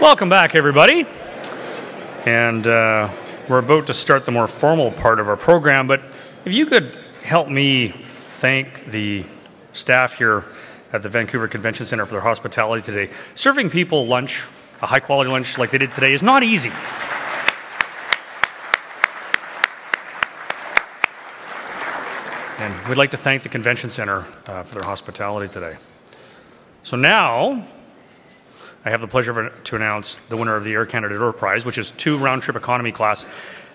Welcome back, everybody. And we're about to start the more formal part of our program, but if you could help me thank the staff here at the Vancouver Convention Centre for their hospitality today. Serving people lunch, a high-quality lunch like they did today, is not easy. And we'd like to thank the Convention Centre for their hospitality today. So now, I have the pleasure to announce the winner of the Air Canada Door Prize, which is 2 round-trip economy class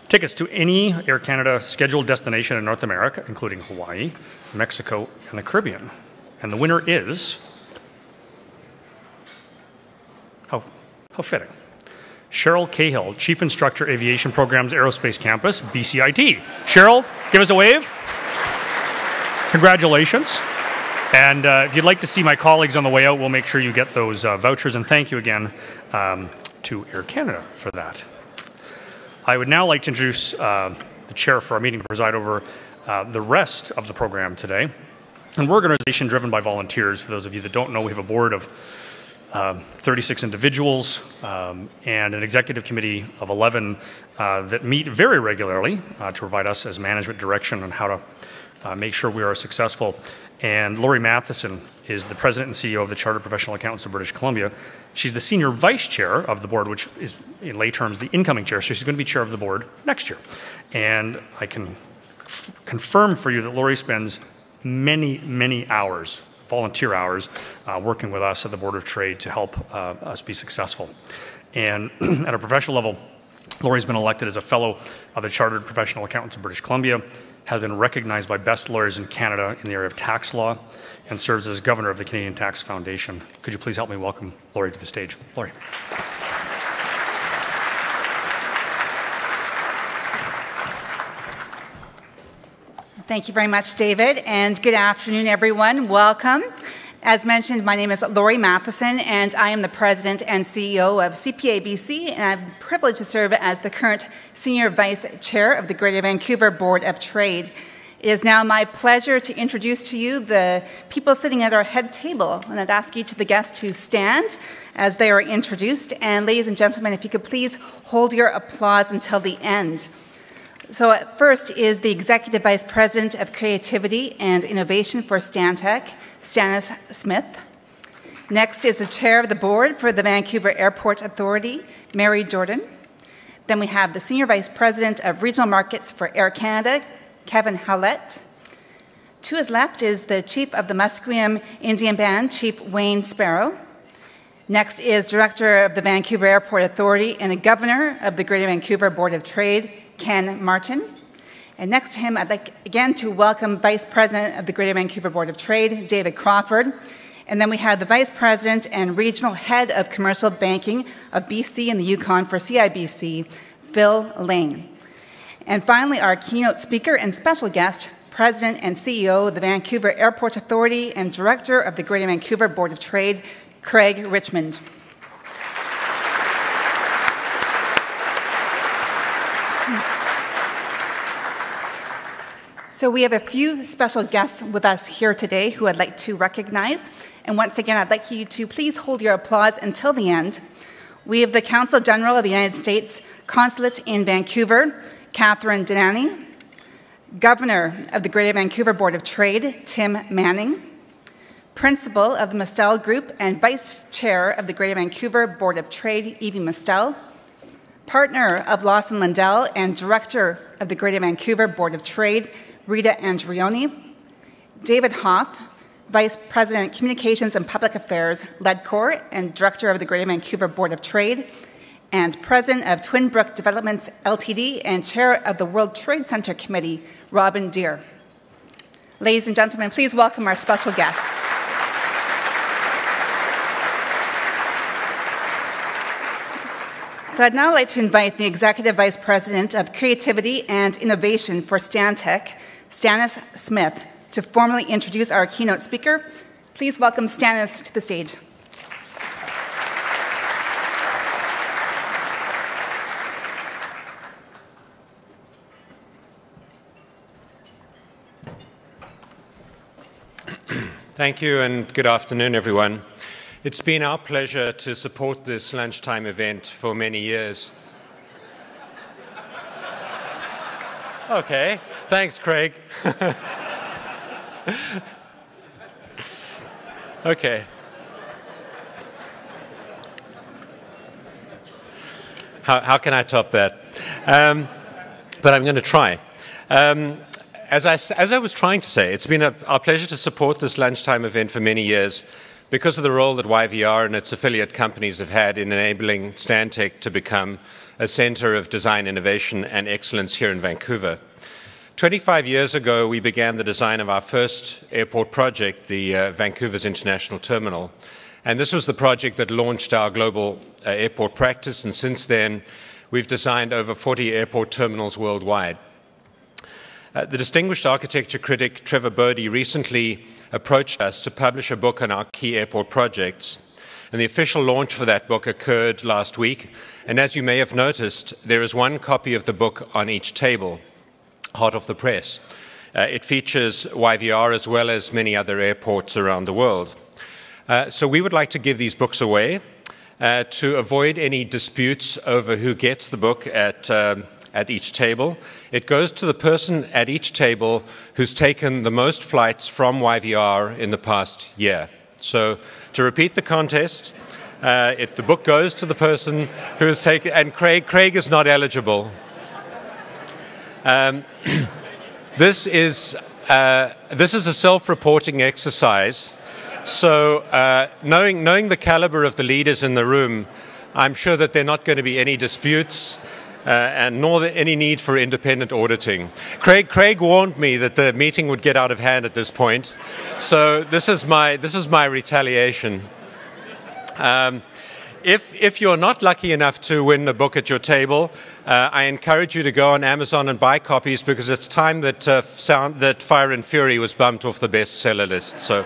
tickets to any Air Canada scheduled destination in North America, including Hawaii, Mexico, and the Caribbean. And the winner is, how fitting, Cheryl Cahill, Chief Instructor, Aviation Programs, Aerospace Campus, BCIT. Cheryl, give us a wave. Congratulations. And if you'd like to see my colleagues on the way out, we'll make sure you get those vouchers. And thank you again to Air Canada for that. I would now like to introduce the chair for our meeting to preside over the rest of the program today. An organization driven by volunteers. For those of you that don't know, we have a board of 36 individuals and an executive committee of 11 that meet very regularly to provide us as management direction on how to make sure we are successful. And Lori Matheson is the president and CEO of the Chartered Professional Accountants of British Columbia. She's the senior vice chair of the board, which is, in lay terms, the incoming chair. So she's going to be chair of the board next year. And I can confirm for you that Lori spends many, many hours, volunteer hours, working with us at the Board of Trade to help us be successful. And at a professional level, Lori's been elected as a fellow of the Chartered Professional Accountants of British Columbia, has been recognized by best lawyers in Canada in the area of tax law, and serves as governor of the Canadian Tax Foundation. Could you please help me welcome Lori to the stage? Lori. Thank you very much, David, and good afternoon, everyone. Welcome. As mentioned, my name is Lori Matheson, and I am the president and CEO of CPA BC, and I'm privileged to serve as the current senior vice chair of the Greater Vancouver Board of Trade. It is now my pleasure to introduce to you the people sitting at our head table, and I'd ask each of the guests to stand as they are introduced. And ladies and gentlemen, if you could please hold your applause until the end. So first is the Executive Vice President of Creativity and Innovation for Stantec, Stannis Smith. Next is the Chair of the Board for the Vancouver Airport Authority, Mary Jordan. Then we have the Senior Vice President of Regional Markets for Air Canada, Kevin Howlett. To his left is the Chief of the Musqueam Indian Band, Chief Wayne Sparrow. Next is Director of the Vancouver Airport Authority and the Governor of the Greater Vancouver Board of Trade, Ken Martin. And next to him, I'd like again to welcome Vice President of the Greater Vancouver Board of Trade, David Crawford. And then we have the Vice President and Regional Head of Commercial Banking of BC and the Yukon for CIBC, Phil Lane. And finally, our keynote speaker and special guest, President and CEO of the Vancouver Airport Authority and Director of the Greater Vancouver Board of Trade, Craig Richmond. So we have a few special guests with us here today who I'd like to recognize. And once again, I'd like you to please hold your applause until the end. We have the Consul General of the United States Consulate in Vancouver, Catherine Denani, Governor of the Greater Vancouver Board of Trade, Tim Manning, Principal of the Mistel Group and Vice Chair of the Greater Vancouver Board of Trade, Evie Mistel, Partner of Lawson Lindell and Director of the Greater Vancouver Board of Trade, Rita Andrioni, David Hoff, Vice President, Communications and Public Affairs, Ledcor, and Director of the Greater Vancouver Board of Trade, and President of Twin Brook Developments Ltd. And Chair of the World Trade Center Committee, Robin Deere. Ladies and gentlemen, please welcome our special guests. So I'd now like to invite the Executive Vice President of Creativity and Innovation for Stantec, Stannis Smith, to formally introduce our keynote speaker. Please welcome Stannis to the stage. Thank you, and good afternoon, everyone. It's been our pleasure to support this lunchtime event for many years. Okay, thanks, Craig. Okay. How can I top that? But I'm going to try. As I was trying to say, it's been our pleasure to support this lunchtime event for many years because of the role that YVR and its affiliate companies have had in enabling Stantec to become a center of design innovation and excellence here in Vancouver. 25 years ago, we began the design of our first airport project, the Vancouver's International Terminal. And this was the project that launched our global airport practice, and since then, we've designed over 40 airport terminals worldwide. The distinguished architecture critic Trevor Bodie recently approached us to publish a book on our key airport projects. And the official launch for that book occurred last week. And as you may have noticed, there is one copy of the book on each table, hot off the press. It features YVR as well as many other airports around the world. So we would like to give these books away to avoid any disputes over who gets the book at each table. It goes to the person at each table who's taken the most flights from YVR in the past year. So to repeat the contest, the book goes to the person who has taken, and Craig is not eligible. This is a self-reporting exercise. So knowing the caliber of the leaders in the room, I'm sure that there are not going to be any disputes and nor any need for independent auditing. Craig warned me that the meeting would get out of hand at this point, so this is my retaliation. If you're not lucky enough to win the book at your table, I encourage you to go on Amazon and buy copies because it's time that that Fire and Fury was bumped off the bestseller list. So.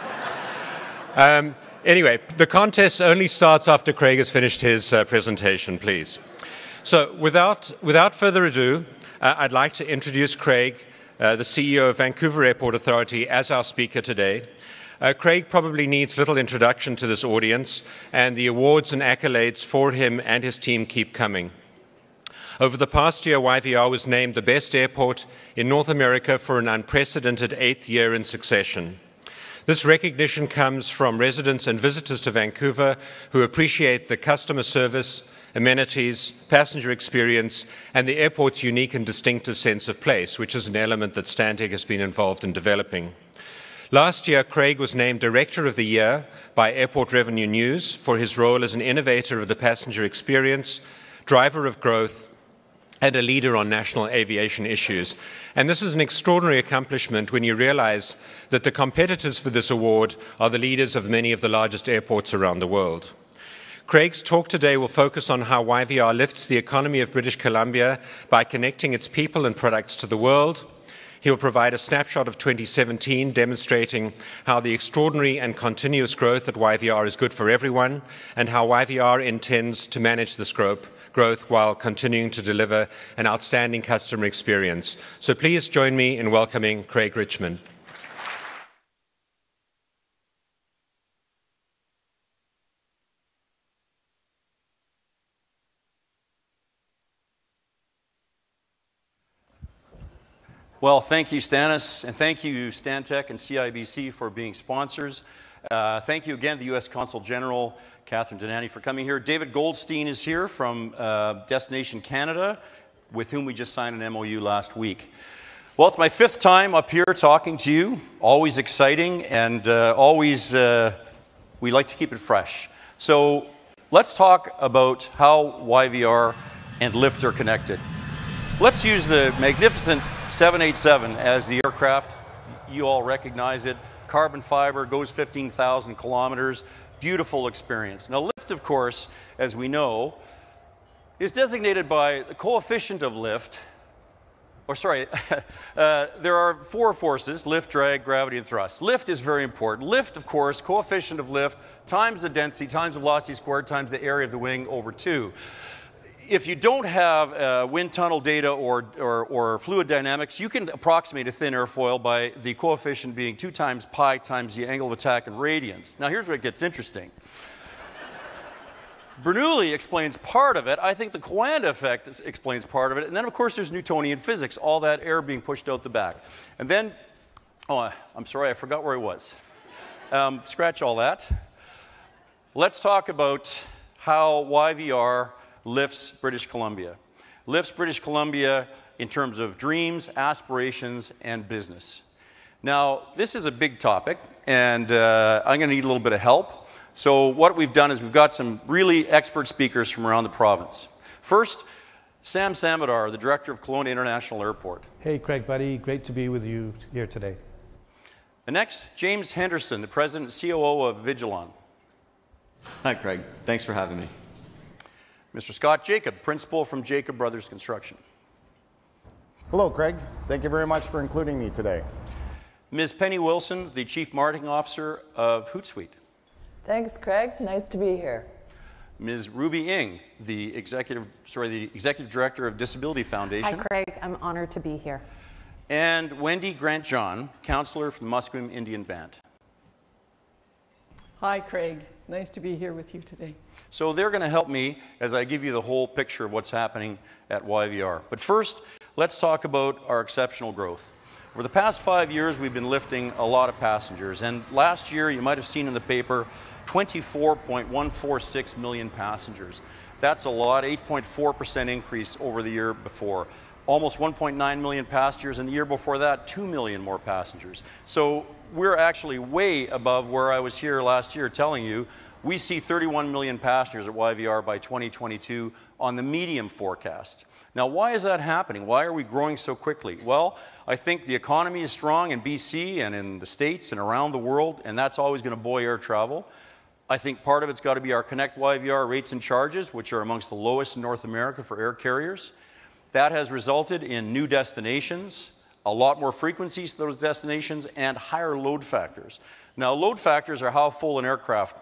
Anyway, the contest only starts after Craig has finished his presentation, please. So without further ado, I'd like to introduce Craig, the CEO of Vancouver Airport Authority, as our speaker today. Craig probably needs little introduction to this audience, and the awards and accolades for him and his team keep coming. Over the past year, YVR was named the best airport in North America for an unprecedented 8th year in succession. This recognition comes from residents and visitors to Vancouver who appreciate the customer service, amenities, passenger experience, and the airport's unique and distinctive sense of place, which is an element that Stantec has been involved in developing. Last year, Craig was named Director of the Year by Airport Revenue News for his role as an innovator of the passenger experience, driver of growth, and a leader on national aviation issues. And this is an extraordinary accomplishment when you realize that the competitors for this award are the leaders of many of the largest airports around the world. Craig's talk today will focus on how YVR lifts the economy of British Columbia by connecting its people and products to the world. He'll provide a snapshot of 2017, demonstrating how the extraordinary and continuous growth at YVR is good for everyone, and how YVR intends to manage this growth while continuing to deliver an outstanding customer experience. So please join me in welcoming Craig Richmond. Well, thank you, Stannis, and thank you, Stantec and CIBC for being sponsors. Thank you again to the U.S. Consul General, Catherine Denani, for coming here. David Goldstein is here from Destination Canada, with whom we just signed an MOU last week. Well, it's my 5th time up here talking to you. Always exciting, and we like to keep it fresh. So let's talk about how YVR and Lyft are connected. Let's use the magnificent 787 as the aircraft. You all recognize it. Carbon fiber, goes 15,000 kilometers. Beautiful experience. Now, Lyft, of course, as we know, is designated by the coefficient of lift. There are 4 forces: lift, drag, gravity, and thrust. Lift is very important. Lift, of course, coefficient of lift times the density times the velocity squared times the area of the wing over 2. If you don't have wind tunnel data or fluid dynamics, you can approximate a thin airfoil by the coefficient being 2 times pi times the angle of attack in radians. Now here's where it gets interesting. Bernoulli explains part of it. I think the Coanda effect explains part of it. And then, of course, there's Newtonian physics, all that air being pushed out the back. And then, oh, I'm sorry, I forgot where I was. Scratch all that. Let's talk about how YVR lifts British Columbia. Lifts British Columbia in terms of dreams, aspirations, and business. Now, this is a big topic, and I'm going to need a little bit of help. So what we've done is we've got some really expert speakers from around the province. First, Sam Samadar, the director of Kelowna International Airport. Hey, Craig, buddy. Great to be with you here today. The next, James Henderson, the president and COO of Vigilon. Hi, Craig. Thanks for having me. Mr. Scott Jacob, principal from Jacob Brothers Construction. Hello, Craig. Thank you very much for including me today. Ms. Penny Wilson, the chief marketing officer of Hootsuite. Thanks, Craig. Nice to be here. Ms. Ruby Ng, the executive director of Disability Foundation. Hi, Craig. I'm honored to be here. And Wendy Grant-John, counselor from the Musqueam Indian Band. Hi, Craig. Nice to be here with you today. So they're going to help me as I give you the whole picture of what's happening at YVR. But first, let's talk about our exceptional growth. Over the past 5 years, we've been lifting a lot of passengers. And last year, you might have seen in the paper, 24.146 million passengers. That's a lot, 8.4% increase over the year before. Almost 1.9 million passengers, and the year before that, 2 million more passengers. So we're actually way above where I was here last year telling you we see 31 million passengers at YVR by 2022 on the medium forecast. Now, why is that happening? Why are we growing so quickly? Well, I think the economy is strong in BC and in the States and around the world, and that's always going to buoy air travel. I think part of it's got to be our Connect YVR rates and charges, which are amongst the lowest in North America for air carriers. That has resulted in new destinations, a lot more frequencies to those destinations, and higher load factors. Now, load factors are how full an aircraft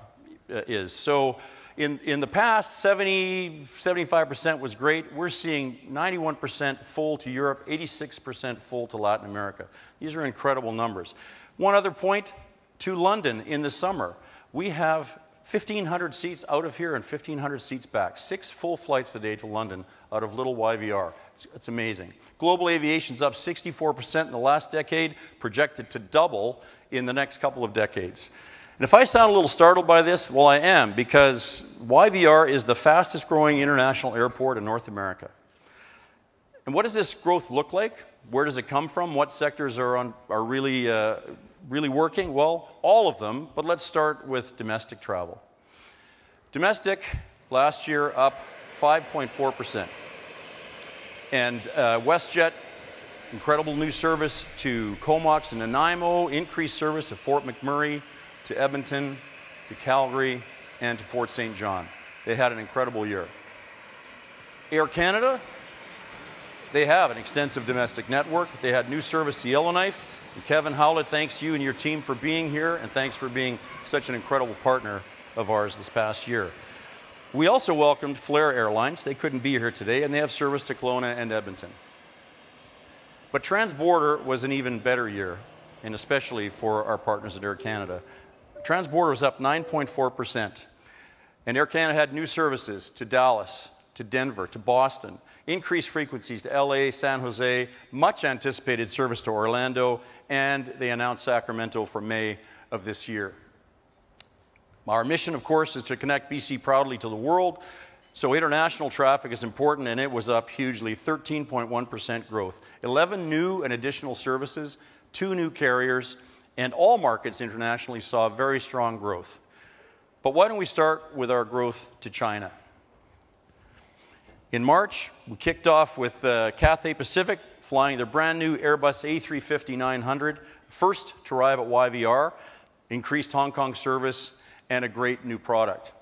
is. So in the past, 75% was great. We're seeing 91% full to Europe, 86% full to Latin America. These are incredible numbers. One other point, to London in the summer. We have 1,500 seats out of here and 1,500 seats back. 6 full flights a day to London out of little YVR. It's amazing. Global aviation's up 64% in the last decade, projected to double in the next couple of decades. And if I sound a little startled by this, well, I am, because YVR is the fastest growing international airport in North America. And what does this growth look like? Where does it come from? What sectors are really working? Well, all of them, but let's start with domestic travel. Domestic, last year, up 5.4%. And WestJet, incredible new service to Comox and Nanaimo, increased service to Fort McMurray, to Edmonton, to Calgary, and to Fort St. John. They had an incredible year. Air Canada, they have an extensive domestic network. They had new service to Yellowknife. And Kevin Howlett, thanks you and your team for being here, and thanks for being such an incredible partner of ours this past year. We also welcomed Flair Airlines. They couldn't be here today, and they have service to Kelowna and Edmonton. But Transborder was an even better year, and especially for our partners at Air Canada. Transborder was up 9.4%, and Air Canada had new services to Dallas, to Denver, to Boston, increased frequencies to LA, San Jose, much anticipated service to Orlando, and they announced Sacramento for May of this year. Our mission, of course, is to connect BC proudly to the world, so international traffic is important, and it was up hugely, 13.1% growth. 11 new and additional services, 2 new carriers, and all markets internationally saw very strong growth. But why don't we start with our growth to China? In March, we kicked off with Cathay Pacific flying their brand new Airbus A350-900, first to arrive at YVR, increased Hong Kong service, and a great new product.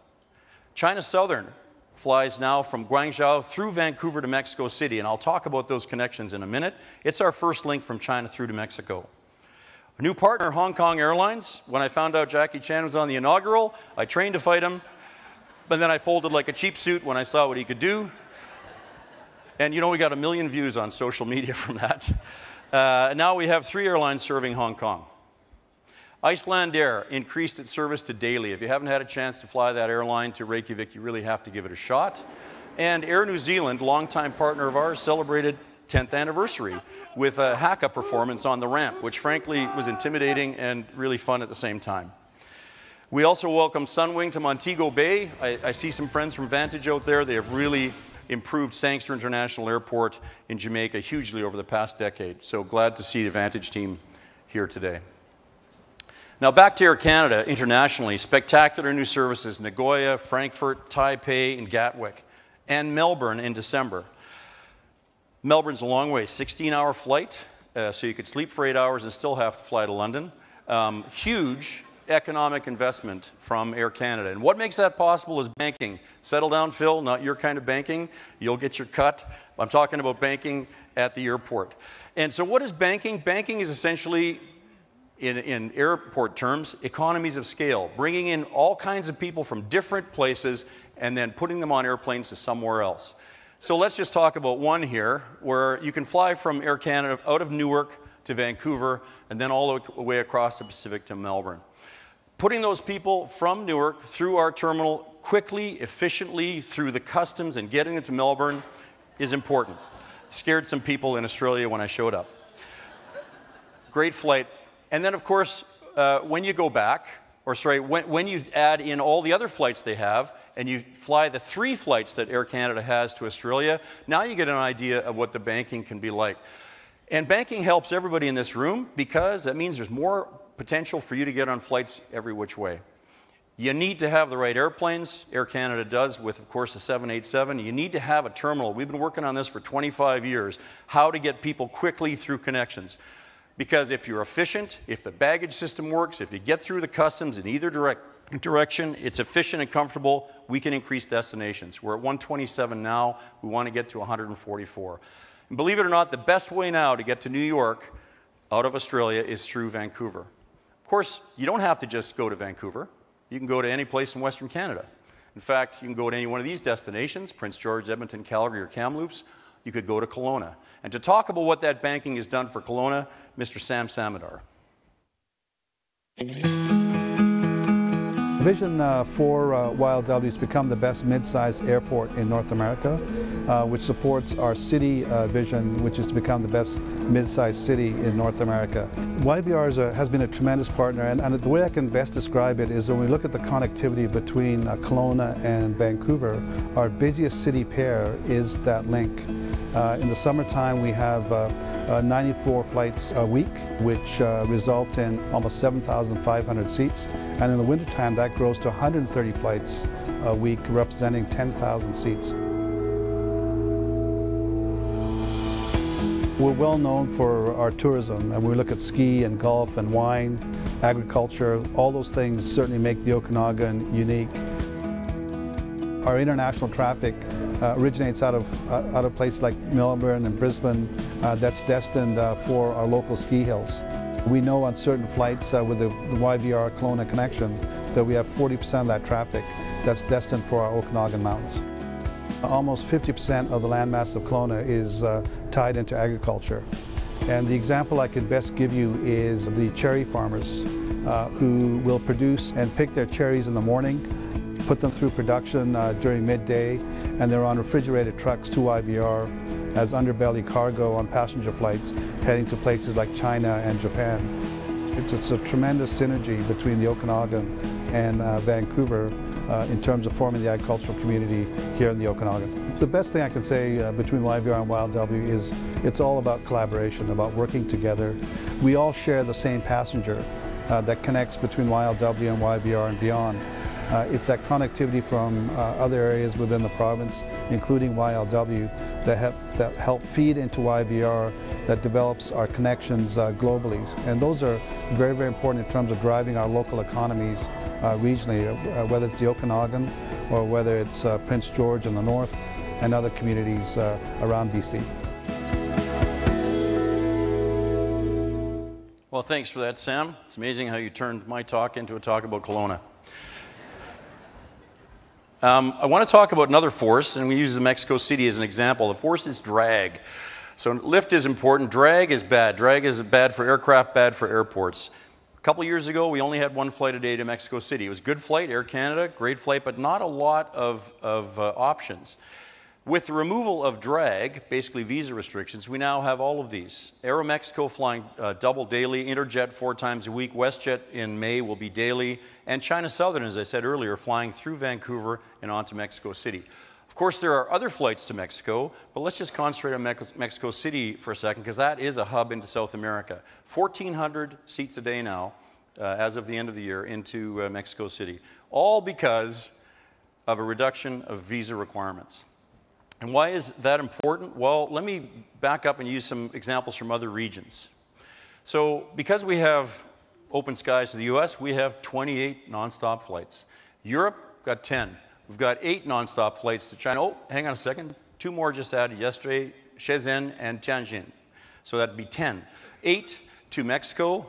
China Southern flies now from Guangzhou through Vancouver to Mexico City, and I'll talk about those connections in a minute. It's our first link from China through to Mexico. A new partner, Hong Kong Airlines. When I found out Jackie Chan was on the inaugural, I trained to fight him, but then I folded like a cheap suit when I saw what he could do. And you know, we got 1 million views on social media from that. Now we have 3 airlines serving Hong Kong. Icelandair increased its service to daily. If you haven't had a chance to fly that airline to Reykjavik, you really have to give it a shot. And Air New Zealand, longtime partner of ours, celebrated 10th anniversary with a haka performance on the ramp, which frankly was intimidating and really fun at the same time. We also welcome Sunwing to Montego Bay. I see some friends from Vantage out there. They have really improved Sangster International Airport in Jamaica hugely over the past decade. So glad to see the Vantage team here today. Now back to Air Canada internationally. Spectacular new services: Nagoya, Frankfurt, Taipei, and Gatwick, and Melbourne in December. Melbourne's a long way, 16-hour flight, so you could sleep for 8 hours and still have to fly to London. Huge economic investment from Air Canada. And what makes that possible is banking. Settle down, Phil, not your kind of banking. You'll get your cut. I'm talking about banking at the airport. And so what is banking? Banking is essentially, in airport terms, economies of scale, bringing in all kinds of people from different places and then putting them on airplanes to somewhere else. So let's just talk about one here, where you can fly from Air Canada out of Newark to Vancouver and then all the way across the Pacific to Melbourne. Putting those people from Newark through our terminal quickly, efficiently, through the customs and getting them to Melbourne is important. Scared some people in Australia when I showed up. Great flight. And then, of course, when you go back, or sorry, when you add in all the other flights they have, and you fly the 3 flights that Air Canada has to Australia, now you get an idea of what the banking can be like. And banking helps everybody in this room because that means there's more potential for you to get on flights every which way. You need to have the right airplanes. Air Canada does with, of course, the 787. You need to have a terminal. We've been working on this for 25 years, how to get people quickly through connections. Because if you're efficient, if the baggage system works, if you get through the customs in either direction, it's efficient and comfortable, we can increase destinations. We're at 127 now. We want to get to 144. And believe it or not, the best way now to get to New York out of Australia is through Vancouver. Of course, you don't have to just go to Vancouver. You can go to any place in Western Canada. In fact, you can go to any one of these destinations, Prince George, Edmonton, Calgary, or Kamloops. You could go to Kelowna. And to talk about what that banking has done for Kelowna, Mr. Sam Samadar. Vision for YLW has become the best mid-sized airport in North America, which supports our city vision, which is to become the best mid-sized city in North America. YVR has been a tremendous partner, and the way I can best describe it is when we look at the connectivity between Kelowna and Vancouver, our busiest city pair is that link. In the summertime, we have 94 flights a week, which result in almost 7,500 seats. And in the wintertime, that grows to 130 flights a week, representing 10,000 seats. We're well known for our tourism, and we look at ski and golf and wine, agriculture. All those things certainly make the Okanagan unique. Our international traffic originates out of places like Melbourne and Brisbane that's destined for our local ski hills. We know on certain flights with the YVR Kelowna connection that we have 40% of that traffic that's destined for our Okanagan Mountains. Almost 50% of the landmass of Kelowna is tied into agriculture. And the example I can best give you is the cherry farmers who will produce and pick their cherries in the morning, put them through production during midday, and they're on refrigerated trucks to YVR as underbelly cargo on passenger flights heading to places like China and Japan. It's a tremendous synergy between the Okanagan and Vancouver in terms of forming the agricultural community here in the Okanagan. The best thing I can say between YVR and YLW is it's all about collaboration, about working together. We all share the same passenger that connects between YLW and YVR and beyond. It's that connectivity from other areas within the province, including YLW, that help feed into YVR, that develops our connections globally. And those are very, very important in terms of driving our local economies regionally, whether it's the Okanagan or whether it's Prince George in the north and other communities around BC. Well, thanks for that, Sam. It's amazing how you turned my talk into a talk about Kelowna. I want to talk about another force, and we use the Mexico City as an example. The force is drag. So lift is important, drag is bad. Drag is bad for aircraft, bad for airports. couple years ago, we only had one flight a day to Mexico City. It was a good flight, Air Canada, great flight, but not a lot of options. With the removal of drag, basically visa restrictions, we now have all of these. Aeromexico flying double daily, Interjet 4 times a week, WestJet in May will be daily, and China Southern, as I said earlier, flying through Vancouver and on to Mexico City. Of course, there are other flights to Mexico, but let's just concentrate on Mexico City for a second, because that is a hub into South America. 1,400 seats a day now, as of the end of the year, into Mexico City, all because of a reduction of visa requirements. And why is that important? Well, let me back up and use some examples from other regions. So because we have open skies to the US, we have 28 nonstop flights. Europe got 10. We've got 8 nonstop flights to China. Oh, hang on a second. 2 more just added yesterday, Shenzhen and Tianjin. So that'd be 10. 8 to Mexico,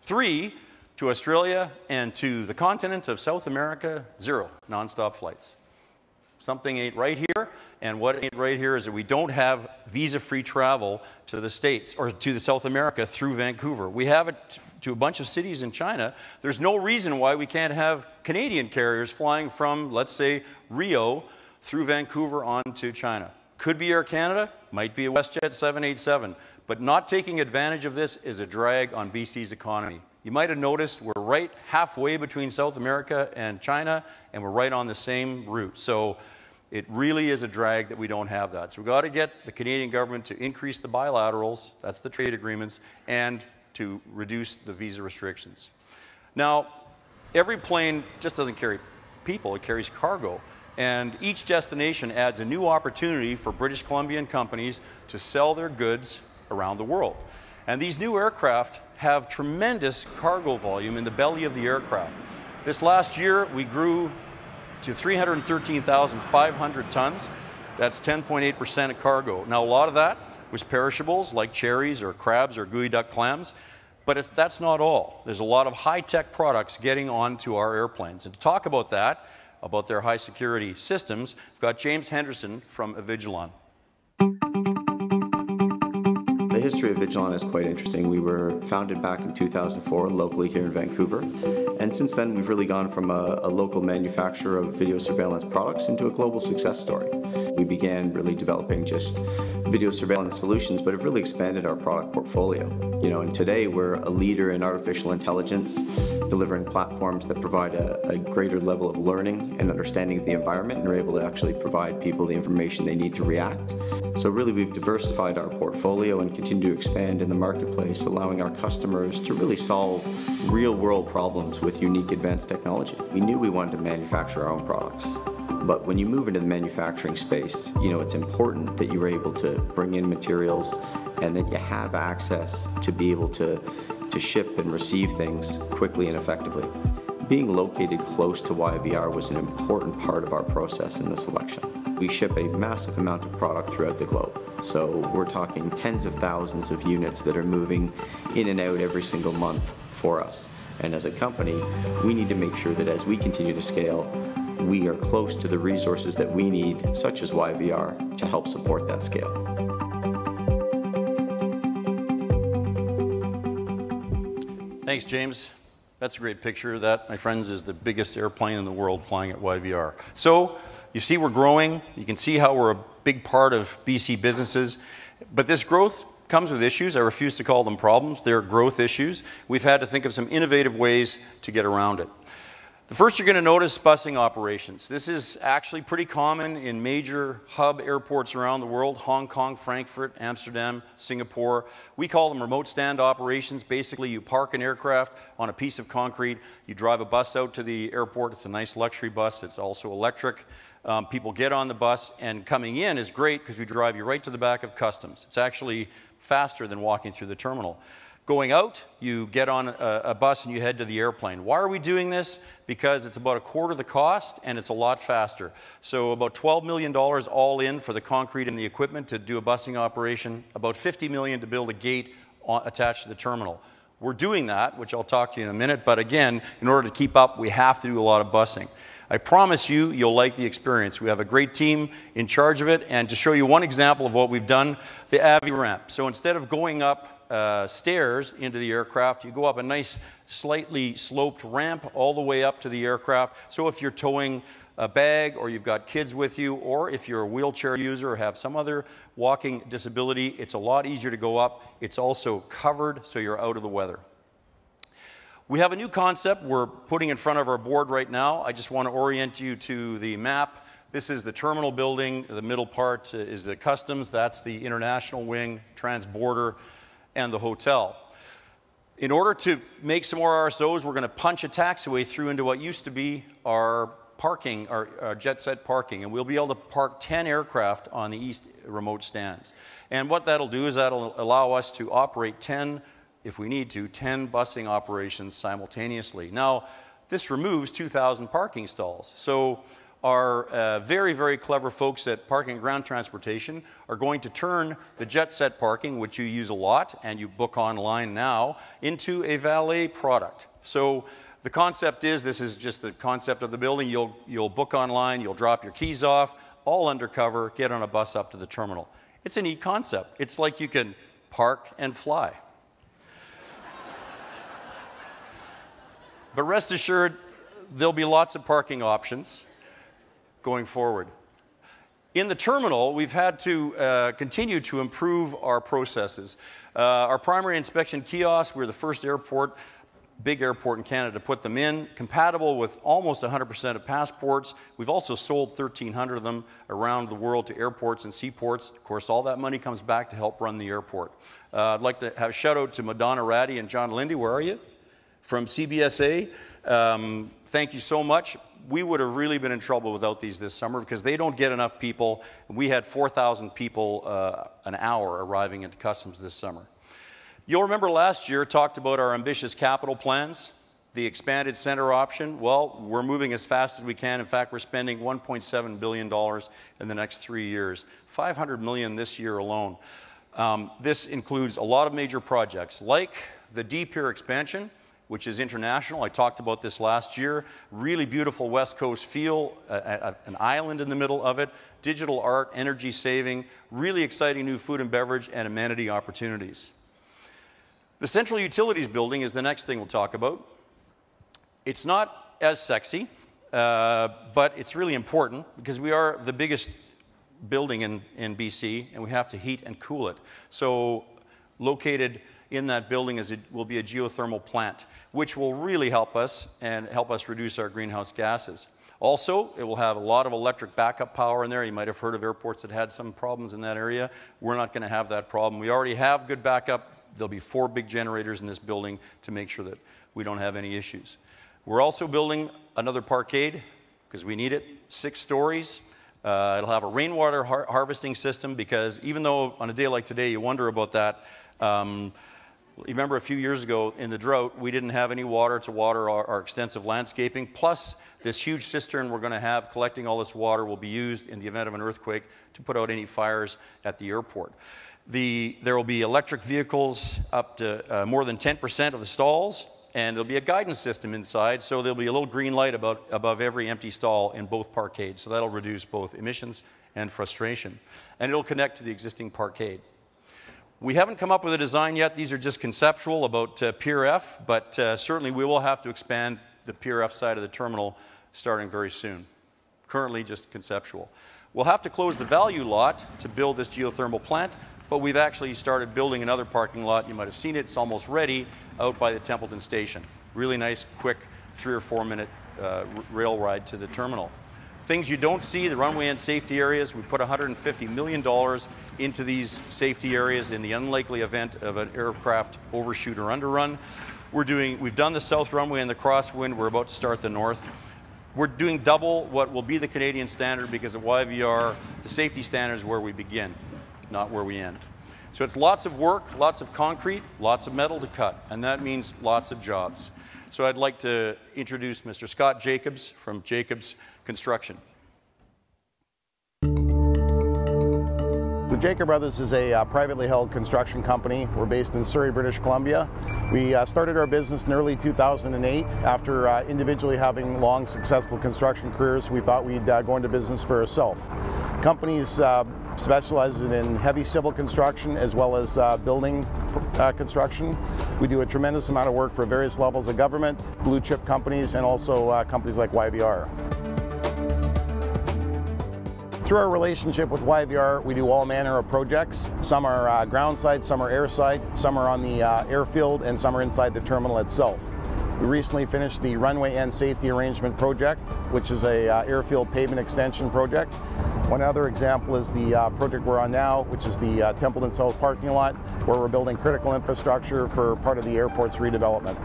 3 to Australia, and to the continent of South America, 0 nonstop flights. Something ain't right here, and what ain't right here is that we don't have visa-free travel to the States, or to South America through Vancouver. We have it to a bunch of cities in China. There's no reason why we can't have Canadian carriers flying from, let's say, Rio through Vancouver on to China. Could be Air Canada, might be a WestJet 787, but not taking advantage of this is a drag on BC's economy. You might have noticed we're right halfway between South America and China, and we're right on the same route. So it really is a drag that we don't have that. So we've got to get the Canadian government to increase the bilaterals, that's the trade agreements, and to reduce the visa restrictions. Now, every plane just doesn't carry people, it carries cargo. And each destination adds a new opportunity for British Columbian companies to sell their goods around the world. And these new aircraft have tremendous cargo volume in the belly of the aircraft. This last year, we grew to 313,500 tons. That's 10.8% of cargo. Now, a lot of that was perishables like cherries or crabs or gooey duck clams, but that's not all. There's a lot of high-tech products getting onto our airplanes. And to talk about that, about their high-security systems, we've got James Henderson from Avigilon. The history of Avigilon is quite interesting. We were founded back in 2004 locally here in Vancouver, and since then we've really gone from a local manufacturer of video surveillance products into a global success story. We began really developing just video surveillance solutions, but have really expanded our product portfolio. And today we're a leader in artificial intelligence, delivering platforms that provide a greater level of learning and understanding of the environment, and are able to actually provide people the information they need to react. So really we've diversified our portfolio and continue to expand in the marketplace, allowing our customers to really solve real-world problems with unique advanced technology. We knew we wanted to manufacture our own products, but when you move into the manufacturing space, it's important that you're able to bring in materials and that you have access to be able to ship and receive things quickly and effectively. Being located close to YVR was an important part of our process in the selection. We ship a massive amount of product throughout the globe. So we're talking tens of thousands of units that are moving in and out every single month for us. And as a company, we need to make sure that as we continue to scale, we are close to the resources that we need, such as YVR, to help support that scale. Thanks, James. That's a great picture. That, my friends, is the biggest airplane in the world flying at YVR. So you see we're growing. You can see how we're a big part of BC businesses. But this growth comes with issues. I refuse to call them problems. They're growth issues. We've had to think of some innovative ways to get around it. The first you're going to notice, busing operations. This is actually pretty common in major hub airports around the world: Hong Kong, Frankfurt, Amsterdam, Singapore. We call them remote stand operations. Basically, you park an aircraft on a piece of concrete, you drive a bus out to the airport. It's a nice luxury bus. It's also electric. People get on the bus, and coming in is great because we drive you right to the back of customs. It's actually faster than walking through the terminal. Going out, you get on a bus and you head to the airplane. Why are we doing this? Because it's about a quarter the cost and it's a lot faster. So about $12 million all in for the concrete and the equipment to do a busing operation, about $50 million to build a gate attached to the terminal. We're doing that, which I'll talk to you in a minute, but again, in order to keep up, we have to do a lot of busing. I promise you, you'll like the experience. We have a great team in charge of it, and to show you one example of what we've done, the Avi ramp. So instead of going up stairs into the aircraft. You go up a nice, slightly sloped ramp all the way up to the aircraft. So if you're towing a bag, or you've got kids with you, or if you're a wheelchair user or have some other walking disability, it's a lot easier to go up. It's also covered, so you're out of the weather. We have a new concept we're putting in front of our board right now. I just want to orient you to the map. This is the terminal building. The middle part is the customs. That's the international wing, transborder, and the hotel. In order to make some more RSOs, we're going to punch a taxiway through into what used to be our parking, our jet set parking, and we'll be able to park 10 aircraft on the east remote stands. And what that'll do is that'll allow us to operate 10, if we need to, 10 busing operations simultaneously. Now, this removes 2,000 parking stalls. So our very, very clever folks at Parking and Ground Transportation are going to turn the jet set parking, which you use a lot and you book online now, into a valet product. So the concept is, this is just the concept of the building, you'll book online, you'll drop your keys off, all undercover, get on a bus up to the terminal. It's a neat concept. It's like you can park and fly. But rest assured, there'll be lots of parking options going forward. In the terminal, we've had to continue to improve our processes. Our primary inspection kiosks, we're the first airport, big airport in Canada to put them in, compatible with almost 100% of passports. We've also sold 1,300 of them around the world to airports and seaports. Of course, all that money comes back to help run the airport. I'd like to have a shout out to Madonna Ratty and John Lindy. Where are you? From CBSA. Thank you so much. We would have really been in trouble without these this summer because they don't get enough people. We had 4,000 people an hour arriving into customs this summer. You'll remember last year talked about our ambitious capital plans, the expanded center option. Well, we're moving as fast as we can. In fact, we're spending $1.7 billion in the next 3 years, $500 million this year alone. This includes a lot of major projects like the D Pier expansion, which is international. I talked about this last year. Really beautiful West Coast feel, an island in the middle of it, digital art, energy saving, really exciting new food and beverage and amenity opportunities. The Central Utilities Building is the next thing we'll talk about. It's not as sexy, but it's really important because we are the biggest building in BC and we have to heat and cool it. So located in that building will be a geothermal plant, which will really help us and help us reduce our greenhouse gases. Also, it will have a lot of electric backup power in there. You might have heard of airports that had some problems in that area. We're not going to have that problem. We already have good backup. There'll be 4 big generators in this building to make sure that we don't have any issues. We're also building another parkade because we need it, 6 stories. It'll have a rainwater harvesting system because even though on a day like today you wonder about that, you remember a few years ago in the drought, we didn't have any water to water our extensive landscaping. Plus, this huge cistern we're going to have collecting all this water will be used in the event of an earthquake to put out any fires at the airport. There will be electric vehicles up to more than 10% of the stalls, and there'll be a guidance system inside, so there'll be a little green light above every empty stall in both parkades. So that'll reduce both emissions and frustration. And it'll connect to the existing parkade. We haven't come up with a design yet. These are just conceptual about Pier F, but certainly we will have to expand the Pier F side of the terminal starting very soon. Currently just conceptual. We'll have to close the value lot to build this geothermal plant, but we've actually started building another parking lot. You might have seen it. It's almost ready out by the Templeton station. Really nice, quick 3 or 4 minute rail ride to the terminal. Things you don't see, the runway and safety areas. We put $150 million into these safety areas in the unlikely event of an aircraft overshoot or underrun. We've done the south runway and the crosswind. We're about to start the north. We're doing double what will be the Canadian standard because at YVR, the safety standard is where we begin, not where we end. So it's lots of work, lots of concrete, lots of metal to cut, and that means lots of jobs. So I'd like to introduce Mr. Scott Jacobs from Jacobs Construction. The Jacob Brothers is a privately held construction company. We're based in Surrey, British Columbia. We started our business in early 2008. After individually having long, successful construction careers, we thought we'd go into business for ourselves. Companies specialize in heavy civil construction as well as building construction. We do a tremendous amount of work for various levels of government, blue chip companies, and also companies like YVR. Through our relationship with YVR, we do all manner of projects. Some are ground side, some are air side, some are on the airfield, and some are inside the terminal itself. We recently finished the runway and safety arrangement project, which is a airfield pavement extension project. One other example is the project we're on now, which is the Templeton South parking lot, where we're building critical infrastructure for part of the airport's redevelopment.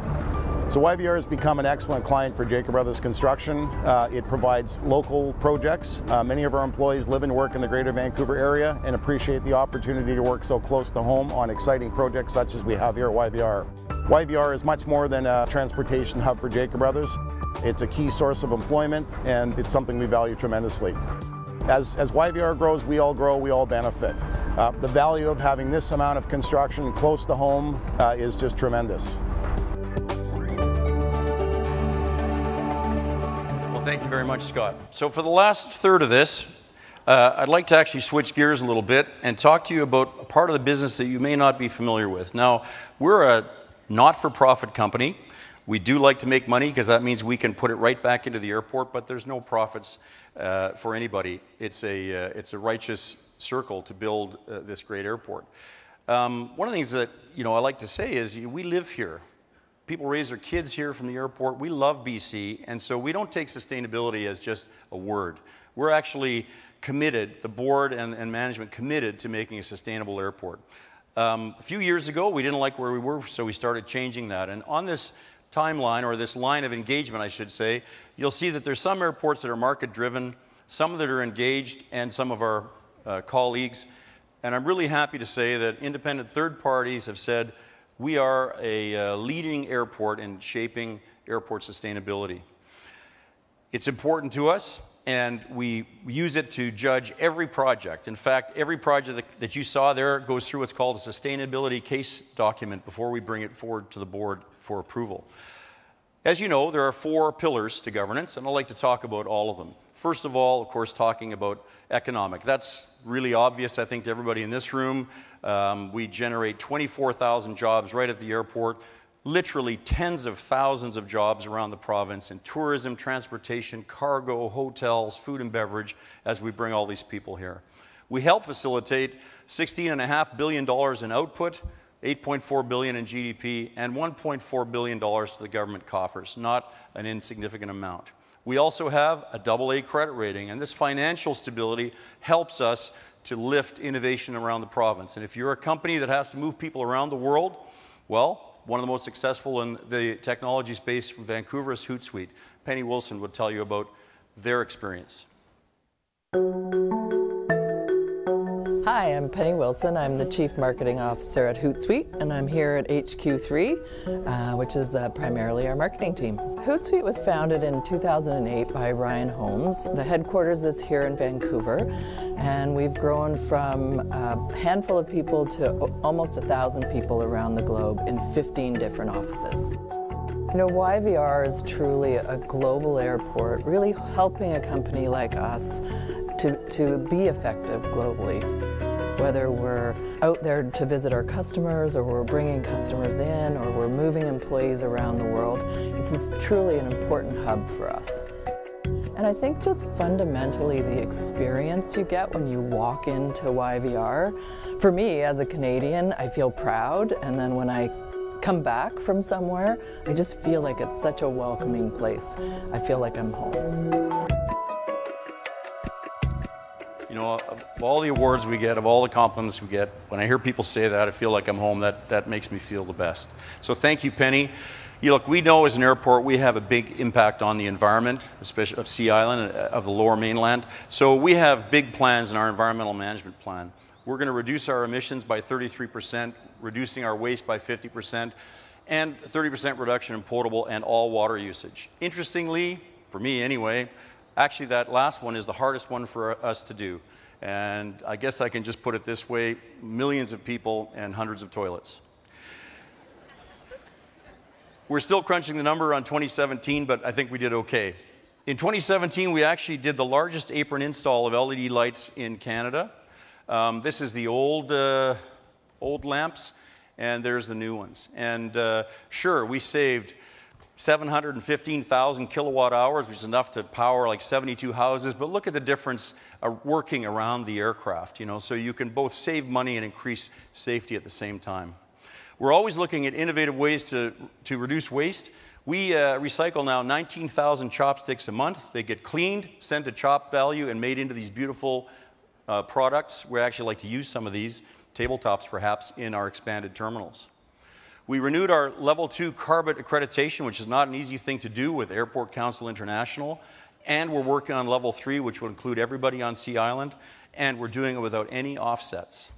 So YVR has become an excellent client for Jacob Brothers Construction. It provides local projects. Many of our employees live and work in the Greater Vancouver area and appreciate the opportunity to work so close to home on exciting projects such as we have here at YVR. YVR is much more than a transportation hub for Jacob Brothers. It's a key source of employment, and it's something we value tremendously. As YVR grows, we all benefit. The value of having this amount of construction close to home is just tremendous. Thank you very much, Scott. So for the last third of this, I'd like to actually switch gears a little bit and talk to you about a part of the business that you may not be familiar with. Now, we're a not-for-profit company. We do like to make money because that means we can put it right back into the airport, but there's no profits for anybody. It's a righteous circle to build this great airport. One of the things that I like to say is we live here. People raise their kids here from the airport. We love BC, and so we don't take sustainability as just a word. We're actually committed, the board and management committed to making a sustainable airport. A few years ago, we didn't like where we were, so we started changing that. And on this timeline, or this line of engagement, I should say, you'll see that there's some airports that are market-driven, some that are engaged, and some of our colleagues. And I'm really happy to say that independent third parties have said, we are a leading airport in shaping airport sustainability. It's important to us, and we use it to judge every project. In fact, every project that you saw there goes through what's called a sustainability case document before we bring it forward to the board for approval. As you know, there are 4 pillars to governance, and I'd like to talk about all of them. First of all, of course, talking about economic. That's really obvious, I think, to everybody in this room. We generate 24,000 jobs right at the airport, literally tens of thousands of jobs around the province in tourism, transportation, cargo, hotels, food and beverage, as we bring all these people here. We help facilitate $16.5 billion in output, $8.4 billion in GDP, and $1.4 billion to the government coffers, not an insignificant amount. We also have a AA credit rating, and this financial stability helps us to lift innovation around the province. And if you're a company that has to move people around the world, well, one of the most successful in the technology space from Vancouver is Hootsuite. Penny Wilson would tell you about their experience. Hi, I'm Penny Wilson. I'm the Chief Marketing Officer at Hootsuite, and I'm here at HQ3, which is primarily our marketing team. Hootsuite was founded in 2008 by Ryan Holmes. The headquarters is here in Vancouver, and we've grown from a handful of people to almost 1,000 people around the globe in 15 different offices. YVR is truly a global airport, really helping a company like us to be effective globally. Whether we're out there to visit our customers, or we're bringing customers in, or we're moving employees around the world, this is truly an important hub for us. And I think just fundamentally the experience you get when you walk into YVR, for me as a Canadian, I feel proud, and then when I come back from somewhere, I just feel like it's such a welcoming place. I feel like I'm home. Of all the awards we get, of all the compliments we get, when I hear people say that, I feel like I'm home. That makes me feel the best. So thank you, Penny. Look, we know as an airport we have a big impact on the environment, especially of Sea Island, of the Lower Mainland. So we have big plans in our environmental management plan. We're going to reduce our emissions by 33%, reducing our waste by 50%, and 30% reduction in potable and all water usage. Interestingly, for me anyway, actually that last one is the hardest one for us to do. And I guess I can just put it this way, millions of people and hundreds of toilets. We're still crunching the number on 2017, but I think we did okay. In 2017, we actually did the largest apron install of LED lights in Canada. This is the old lamps, and there's the new ones. And sure, we saved 715,000 kilowatt hours, which is enough to power like 72 houses, but look at the difference working around the aircraft, you know, so you can both save money and increase safety at the same time. We're always looking at innovative ways to reduce waste. We recycle now 19,000 chopsticks a month. They get cleaned, sent to Chop Value, and made into these beautiful products. We actually like to use some of these, tabletops perhaps, in our expanded terminals. We renewed our Level 2 carbon accreditation, which is not an easy thing to do with Airport Council International, and we're working on Level 3, which will include everybody on Sea Island, and we're doing it without any offsets.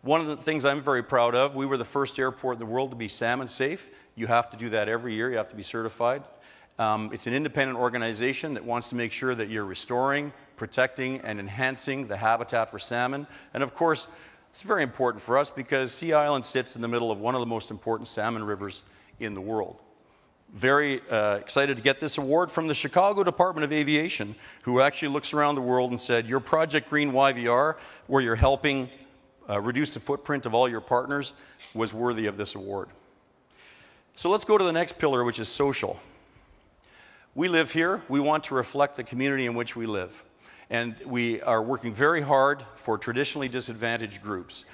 One of the things I'm very proud of, we were the first airport in the world to be salmon safe. You have to do that every year. You have to be certified. It's an independent organization that wants to make sure that you're restoring, protecting, and enhancing the habitat for salmon. And of course, it's very important for us because Sea Island sits in the middle of one of the most important salmon rivers in the world. Very excited to get this award from the Chicago Department of Aviation, who actually looks around the world and said, your Project Green YVR, where you're helping reduce the footprint of all your partners, was worthy of this award. So let's go to the next pillar, which is social. We live here. We want to reflect the community in which we live. And we are working very hard for traditionally disadvantaged groups.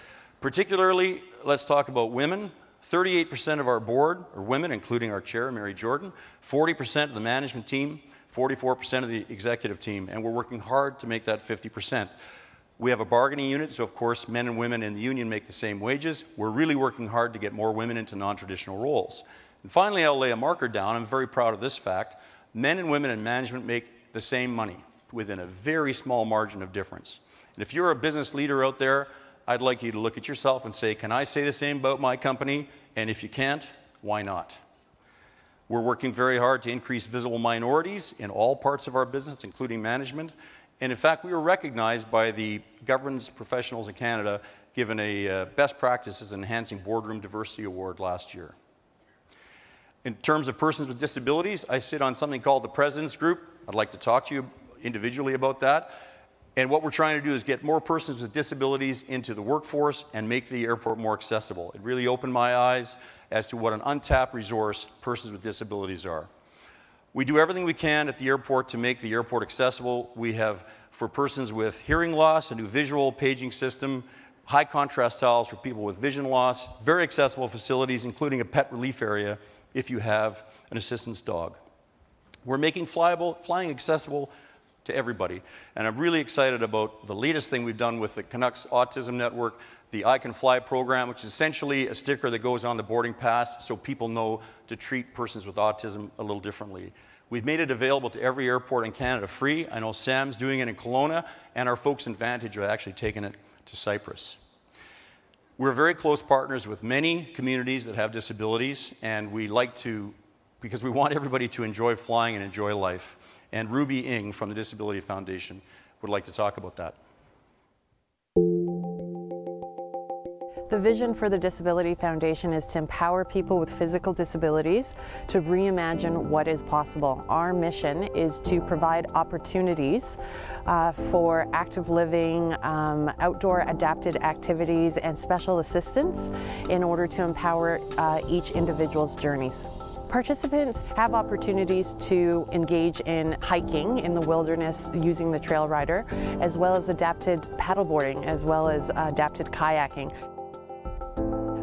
Particularly, let's talk about women. 38% of our board are women, including our chair, Mary Jordan, 40% of the management team, 44% of the executive team, and we're working hard to make that 50%. We have a bargaining unit, so of course men and women in the union make the same wages. We're really working hard to get more women into non-traditional roles. And finally, I'll lay a marker down. I'm very proud of this fact. Men and women in management make the same money, within a very small margin of difference. And if you're a business leader out there, I'd like you to look at yourself and say, can I say the same about my company? And if you can't, why not? We're working very hard to increase visible minorities in all parts of our business, including management. And in fact, we were recognized by the governance professionals in Canada, given a Best Practices Enhancing Boardroom Diversity Award last year. In terms of persons with disabilities, I sit on something called the President's Group. I'd like to talk to you individually about that. And what we're trying to do is get more persons with disabilities into the workforce and make the airport more accessible. It really opened my eyes as to what an untapped resource persons with disabilities are. We do everything we can at the airport to make the airport accessible. We have, for persons with hearing loss, a new visual paging system, high contrast tiles for people with vision loss, very accessible facilities, including a pet relief area if you have an assistance dog. We're making flying accessible to everybody. And I'm really excited about the latest thing we've done with the Canucks Autism Network, the I Can Fly program, which is essentially a sticker that goes on the boarding pass so people know to treat persons with autism a little differently. We've made it available to every airport in Canada free. I know Sam's doing it in Kelowna, and our folks in Vantage have actually taken it to Cyprus. We're very close partners with many communities that have disabilities, and we like to, because we want everybody to enjoy flying and enjoy life. And Ruby Ng from the Disability Foundation would like to talk about that. The vision for the Disability Foundation is to empower people with physical disabilities to reimagine what is possible. Our mission is to provide opportunities for active living, outdoor adapted activities, and special assistance in order to empower each individual's journeys. Participants have opportunities to engage in hiking in the wilderness using the trail rider, as well as adapted paddleboarding, as well as adapted kayaking.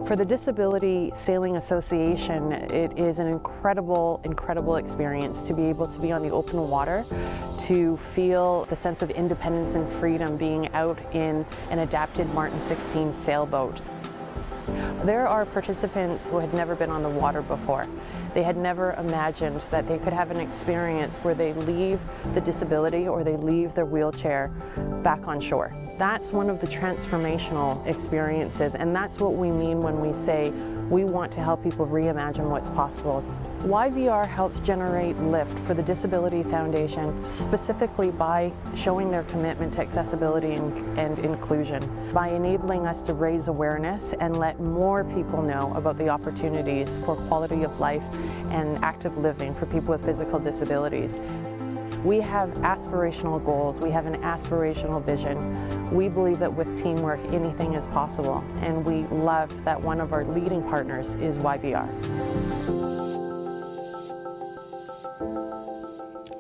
For the Disability Sailing Association, it is an incredible, incredible experience to be able to be on the open water, to feel the sense of independence and freedom being out in an adapted Martin 16 sailboat. There are participants who had never been on the water before. They had never imagined that they could have an experience where they leave the disability or they leave their wheelchair back on shore. That's one of the transformational experiences, and that's what we mean when we say We want to help people reimagine what's possible. YVR helps generate lift for the Disability Foundation, specifically by showing their commitment to accessibility and inclusion, by enabling us to raise awareness and let more people know about the opportunities for quality of life and active living for people with physical disabilities. We have aspirational goals, we have an aspirational vision. We believe that with teamwork, anything is possible, and we love that one of our leading partners is YVR.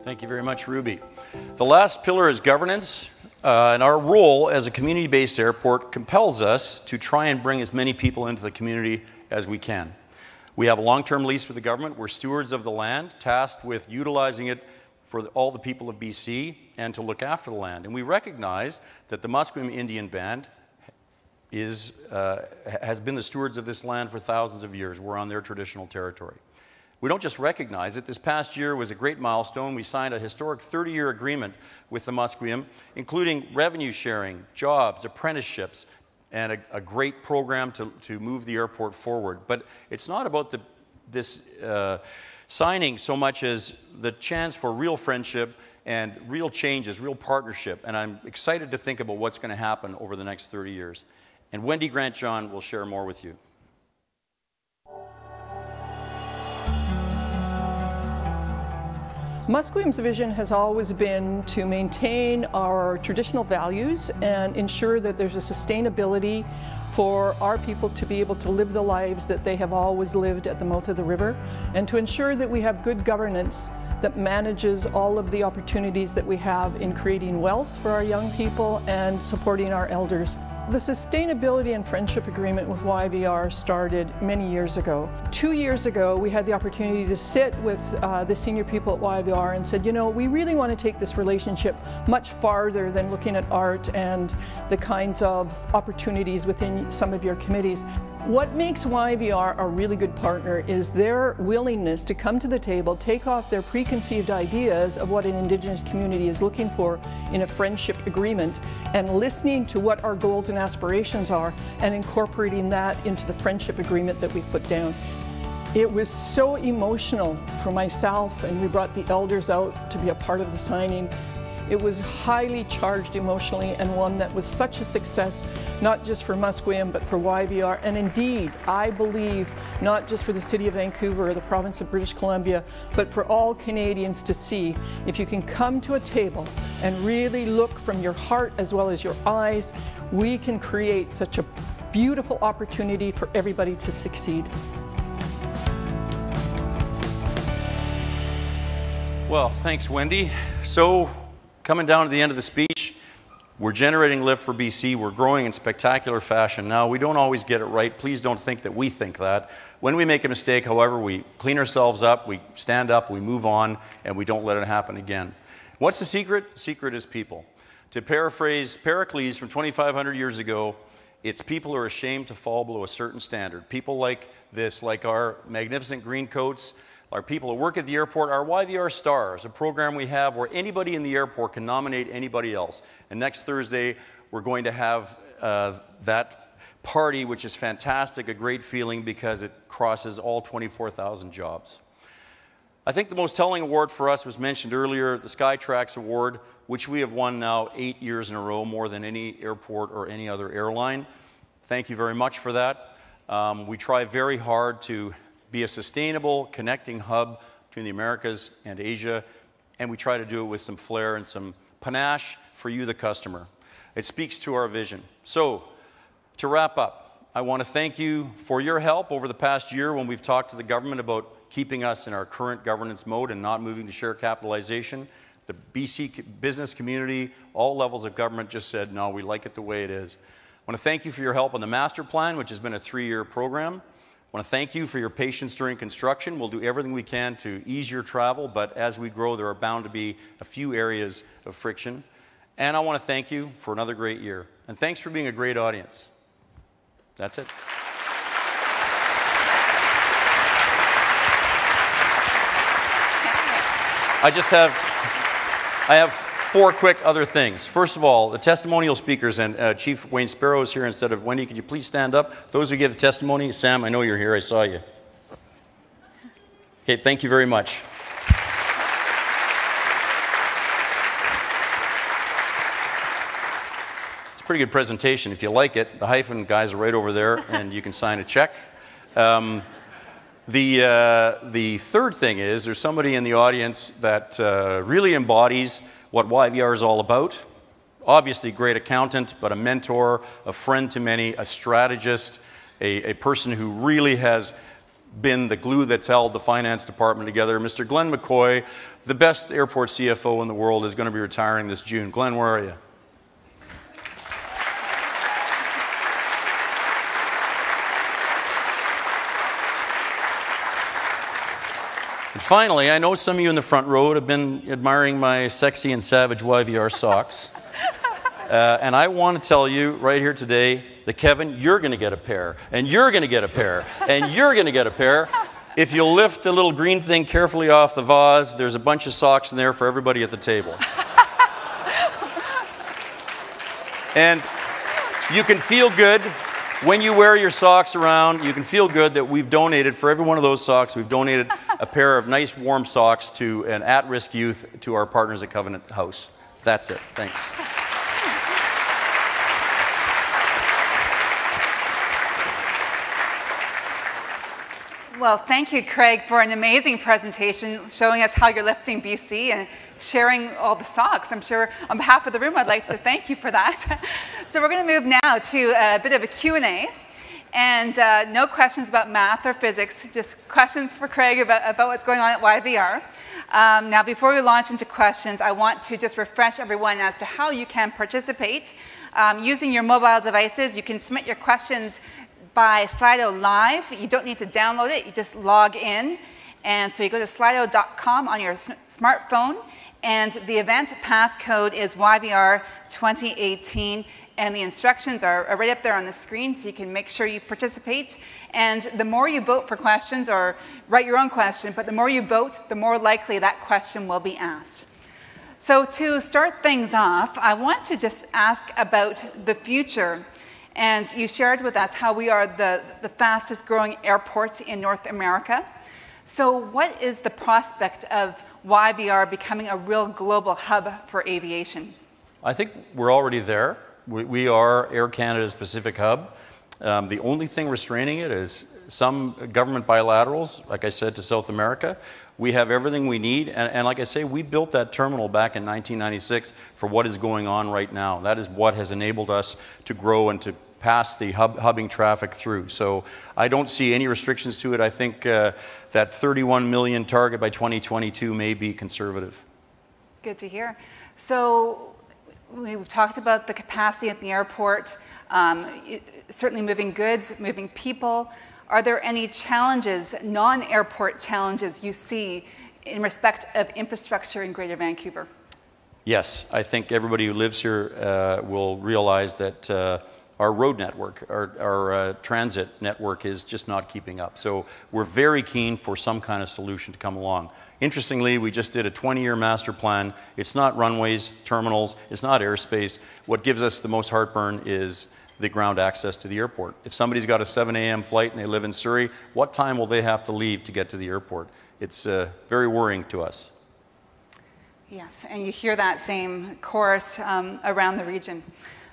Thank you very much, Ruby. The last pillar is governance, and our role as a community-based airport compels us to try and bring as many people into the community as we can. We have a long-term lease with the government. We're stewards of the land, tasked with utilizing it for all the people of BC and to look after the land. And we recognize that the Musqueam Indian Band has been the stewards of this land for thousands of years. We're on their traditional territory. We don't just recognize it. This past year was a great milestone. We signed a historic 30-year agreement with the Musqueam, including revenue sharing, jobs, apprenticeships, and a great program to move the airport forward. But it's not about this signing so much as the chance for real friendship and real changes, real partnership. And I'm excited to think about what's going to happen over the next 30 years. And Wendy Grant-John will share more with you. Musqueam's vision has always been to maintain our traditional values and ensure that there's a sustainability for our people to be able to live the lives that they have always lived at the mouth of the river, and to ensure that we have good governance that manages all of the opportunities that we have in creating wealth for our young people and supporting our elders. The Sustainability and Friendship Agreement with YVR started many years ago. 2 years ago, we had the opportunity to sit with the senior people at YVR and said, you know, we really want to take this relationship much farther than looking at art and the kinds of opportunities within some of your committees. What makes YVR a really good partner is their willingness to come to the table, take off their preconceived ideas of what an Indigenous community is looking for in a friendship agreement, and listening to what our goals and aspirations are and incorporating that into the friendship agreement that we've put down. It was so emotional for myself, and we brought the elders out to be a part of the signing. It was highly charged emotionally, and one that was such a success, not just for Musqueam, but for YVR, and indeed, I believe, not just for the City of Vancouver or the Province of British Columbia, but for all Canadians to see. If you can come to a table and really look from your heart as well as your eyes, we can create such a beautiful opportunity for everybody to succeed. Well, thanks, Wendy. So, coming down to the end of the speech, we're generating lift for BC. We're growing in spectacular fashion. Now, we don't always get it right. Please don't think that we think that. When we make a mistake, however, we clean ourselves up, we stand up, we move on, and we don't let it happen again. What's the secret? The secret is people. To paraphrase Pericles from 2,500 years ago, it's people who are ashamed to fall below a certain standard. People like this, like our magnificent green coats, our people who work at the airport, our YVR Stars, a program we have where anybody in the airport can nominate anybody else. And next Thursday, we're going to have that party, which is fantastic, a great feeling because it crosses all 24,000 jobs. I think the most telling award for us was mentioned earlier, the Skytrax Award, which we have won now 8 years in a row, more than any airport or any other airline. Thank you very much for that. We try very hard to be a sustainable connecting hub between the Americas and Asia, and we try to do it with some flair and some panache for you, the customer. It speaks to our vision. So, to wrap up, I want to thank you for your help over the past year when we've talked to the government about keeping us in our current governance mode and not moving to share capitalization. The BC business community, all levels of government just said, no, we like it the way it is. I want to thank you for your help on the master plan, which has been a 3-year program. I want to thank you for your patience during construction. We'll do everything we can to ease your travel, but as we grow, there are bound to be a few areas of friction. And I want to thank you for another great year. And thanks for being a great audience. That's it. I have 4 quick other things. First of all, the testimonial speakers, and Chief Wayne Sparrow is here instead of Wendy. Could you please stand up? Those who give the testimony. Sam, I know you're here. I saw you. Okay, thank you very much. It's a pretty good presentation. If you like it, the hyphen guys are right over there, and you can sign a check. The third thing is there's somebody in the audience that really embodies what YVR is all about. Obviously, great accountant, but a mentor, a friend to many, a strategist, a person who really has been the glue that's held the finance department together. Mr. Glenn McCoy, the best airport CFO in the world, is going to be retiring this June. Glenn, where are you? And finally, I know some of you in the front row have been admiring my sexy and savage YVR socks. And I want to tell you right here today that, Kevin, you're going to get a pair, and you're going to get a pair, and you're going to get a pair. If you'll lift the little green thing carefully off the vase, there's a bunch of socks in there for everybody at the table. And you can feel good when you wear your socks around. You can feel good that we've donated, for every one of those socks, we've donated a pair of nice warm socks to an at-risk youth, to our partners at Covenant House. That's it. Thanks. Well, thank you, Craig, for an amazing presentation showing us how you're lifting BC and sharing all the socks. I'm sure on behalf of the room, I'd like to thank you for that. So we're going to move now to a bit of a Q&A. And no questions about math or physics, just questions for Craig about what's going on at YVR. Now, before we launch into questions, I want to just refresh everyone as to how you can participate. Using your mobile devices, you can submit your questions by Slido Live. You don't need to download it, you just log in. And so you go to slido.com on your smartphone, and the event passcode is YVR 2018, and the instructions are right up there on the screen, so you can make sure you participate. And the more you vote for questions, or write your own question, but the more you vote, the more likely that question will be asked. So to start things off, I want to just ask about the future. And you shared with us how we are the fastest growing airport in North America. So what is the prospect of YVR becoming a real global hub for aviation? I think we're already there. We are Air Canada's Pacific hub. The only thing restraining it is some government bilaterals, like I said, to South America. We have everything we need, and like I say, we built that terminal back in 1996 for what is going on right now. That is what has enabled us to grow and to pass the hubbing traffic through. So I don't see any restrictions to it. I think that 31 million target by 2022 may be conservative. Good to hear. So we've talked about the capacity at the airport, certainly moving goods, moving people. Are there any challenges, non-airport challenges you see in respect of infrastructure in Greater Vancouver? Yes, I think everybody who lives here will realize that our road network, our transit network is just not keeping up. So we're very keen for some kind of solution to come along. Interestingly, we just did a 20-year master plan. It's not runways, terminals, it's not airspace. What gives us the most heartburn is the ground access to the airport. If somebody's got a 7 a.m. flight and they live in Surrey, what time will they have to leave to get to the airport? It's very worrying to us. Yes, and you hear that same chorus around the region.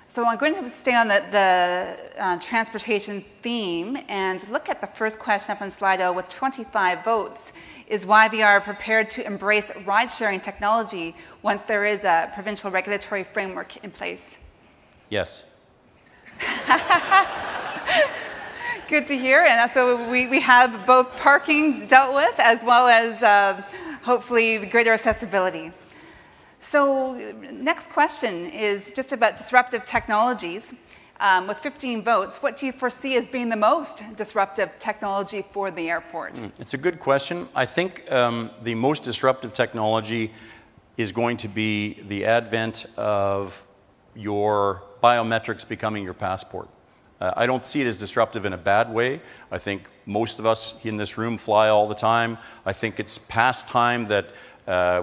So I'm going to stay on the transportation theme and look at the first question up on Slido with 25 votes. Is YVR prepared to embrace ride-sharing technology once there is a provincial regulatory framework in place? Yes. Good to hear. And so we have both parking dealt with as well as hopefully greater accessibility. So next question is just about disruptive technologies. With 15 votes, what do you foresee as being the most disruptive technology for the airport? It's a good question. I think the most disruptive technology is going to be the advent of your biometrics becoming your passport. I don't see it as disruptive in a bad way. I think most of us in this room fly all the time. I think it's past time that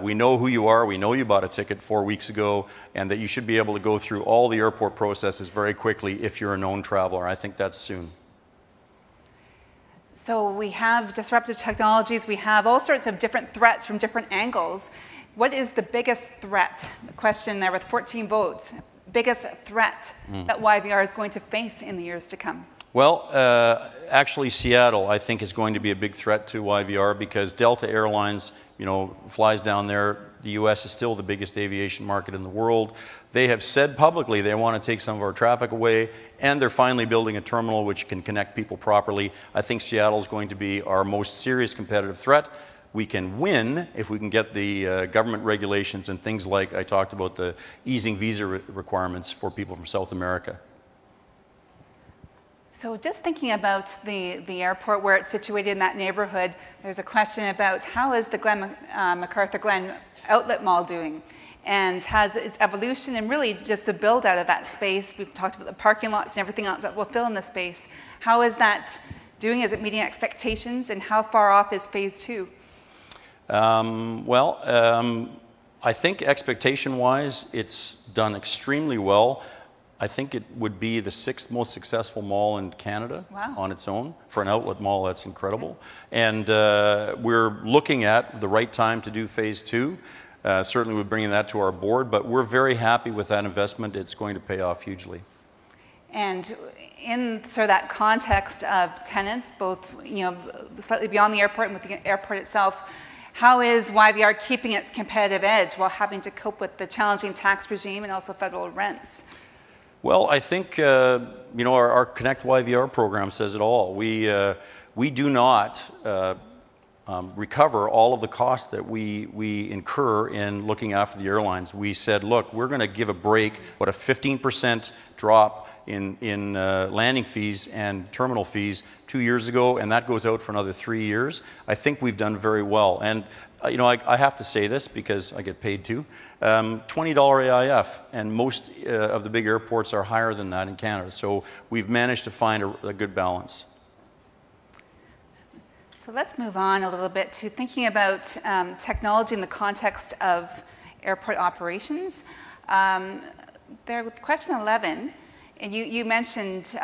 We know who you are. We know you bought a ticket 4 weeks ago, and that you should be able to go through all the airport processes very quickly if you're a known traveler. I think that's soon. So we have disruptive technologies. We have all sorts of different threats from different angles. What is the biggest threat? The question there with 14 votes. Biggest threat that YVR is going to face in the years to come? Well, actually Seattle, I think, is going to be a big threat to YVR because Delta Airlines, flies down there. The U.S. is still the biggest aviation market in the world. They have said publicly they want to take some of our traffic away, and they're finally building a terminal which can connect people properly. I think Seattle is going to be our most serious competitive threat. We can win if we can get the government regulations and things like I talked about, the easing visa requirements for people from South America. So just thinking about the airport, where it's situated in that neighborhood, there's a question about how is the MacArthur Glen Outlet Mall doing? And has its evolution and really just the build out of that space, we've talked about the parking lots and everything else that will fill in the space. How is that doing? Is it meeting expectations? And how far off is phase 2? I think expectation-wise, it's done extremely well. I think it would be the 6th most successful mall in Canada on its own. For an outlet mall, that's incredible. And we're looking at the right time to do phase 2. Certainly we're bringing that to our board, but we're very happy with that investment. It's going to pay off hugely. And in sort of that context of tenants, both slightly beyond the airport and with the airport itself, how is YVR keeping its competitive edge while having to cope with the challenging tax regime and also federal rents? Well, I think our Connect YVR program says it all. We do not recover all of the costs that we incur in looking after the airlines. We said, look, we're going to give a break, a 15% drop in landing fees and terminal fees 2 years ago, and that goes out for another 3 years. I think we've done very well. And I have to say this because I get paid too. $20 AIF, and most of the big airports are higher than that in Canada. So we've managed to find a good balance. So let's move on a little bit to thinking about technology in the context of airport operations. There with question 11, and you mentioned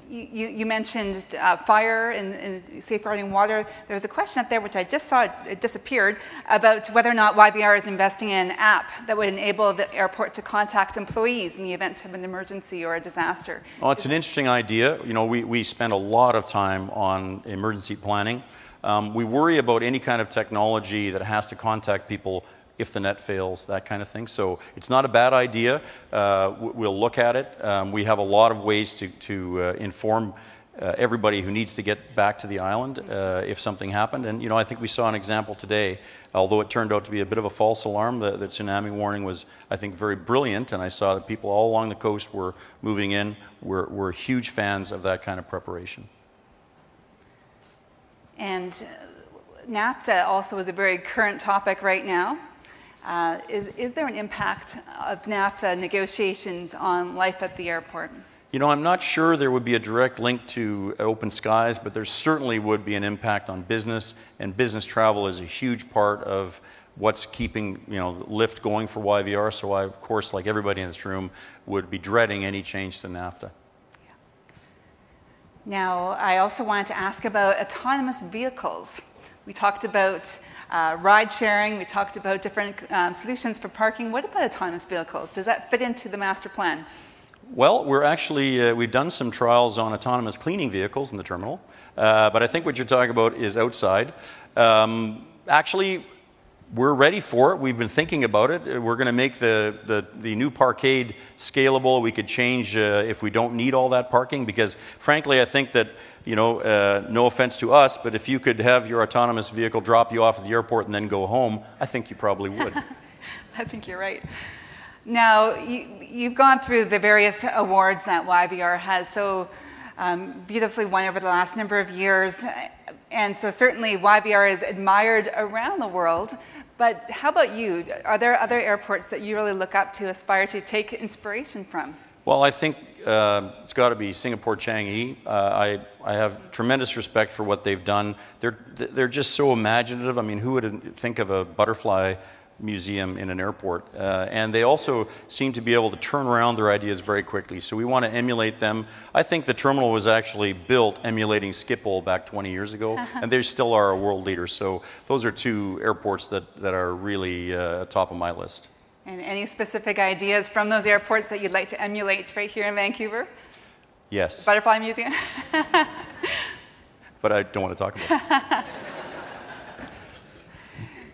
you mentioned fire and safeguarding water. There was a question up there, which I just saw, it disappeared, about whether or not YVR is investing in an app that would enable the airport to contact employees in the event of an emergency or a disaster. Well, it's an interesting idea. We spend a lot of time on emergency planning. We worry about any kind of technology that has to contact people if the net fails, that kind of thing. So it's not a bad idea. We'll look at it. We have a lot of ways to inform everybody who needs to get back to the island if something happened. And I think we saw an example today, although it turned out to be a bit of a false alarm. The tsunami warning was, I think, very brilliant, and I saw that people all along the coast were moving in. We're huge fans of that kind of preparation. And NAFTA also is a very current topic right now. Is there an impact of NAFTA negotiations on life at the airport? I'm not sure there would be a direct link to open skies, but there certainly would be an impact on business, and business travel is a huge part of what's keeping lift going for YVR. So I, of course, like everybody in this room, would be dreading any change to NAFTA. Yeah. Now, I also wanted to ask about autonomous vehicles. We talked about ride sharing, we talked about different solutions for parking. What about autonomous vehicles? Does that fit into the master plan? Well, we've done some trials on autonomous cleaning vehicles in the terminal, but I think what you're talking about is outside. Actually, we're ready for it. We've been thinking about it. We're going to make the new parkade scalable. We could change if we don't need all that parking, because frankly, I think that no offense to us, but if you could have your autonomous vehicle drop you off at the airport and then go home, I think you probably would. I think you're right. Now, you've gone through the various awards that YVR has so beautifully won over the last number of years. And so certainly YVR is admired around the world. But how about you? Are there other airports that you really look up to, aspire to take inspiration from? Well, I think it's got to be Singapore Changi. I have tremendous respect for what they've done. They're just so imaginative. I mean, who would think of a butterfly museum in an airport? And they also seem to be able to turn around their ideas very quickly. So we want to emulate them. I think the terminal was actually built emulating Schiphol back 20 years ago, and they still are a world leader. So those are two airports that are really top of my list. And any specific ideas from those airports that you'd like to emulate right here in Vancouver? Yes. Butterfly Museum? But I don't want to talk about it.